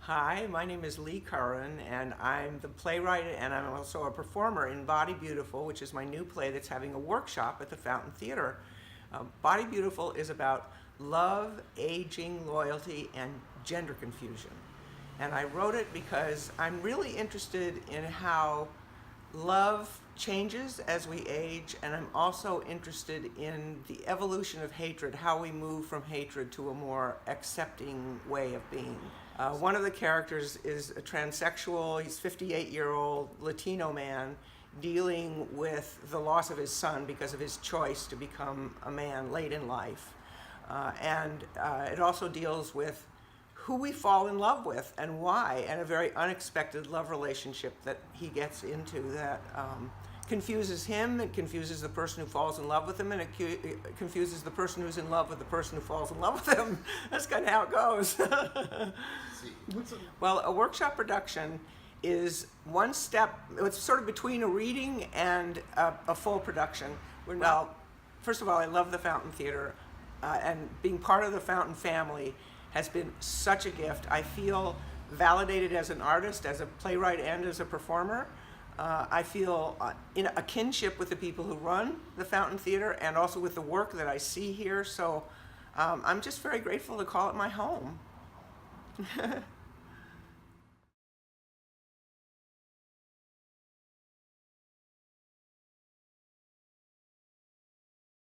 Hi, my name is Leigh Curran, and I'm the playwright, and I'm also a performer in Body Beautiful, which is my new play that's having a workshop at the Fountain Theater. Body Beautiful is about love, aging, loyalty, and gender confusion. And I wrote it because I'm really interested in how love changes as we age, and I'm also interested in the evolution of hatred, how we move from hatred to a more accepting way of being. One of the characters is a transsexual, he's a 58-year-old Latino man dealing with the loss of his son because of his choice to become a man late in life. It also deals with who we fall in love with and why, and a very unexpected love relationship that he gets into that confuses him, it confuses the person who falls in love with him, and it confuses the person who's in love with the person who falls in love with him. That's kind of how it goes. Well, a workshop production is one step, it's sort of between a reading and a full production. Well, first of all, I love the Fountain Theater, and being part of the Fountain family has been such a gift. I feel validated as an artist, as a playwright, and as a performer. I feel in a kinship with the people who run the Fountain Theater and also with the work that I see here. So I'm just very grateful to call it my home.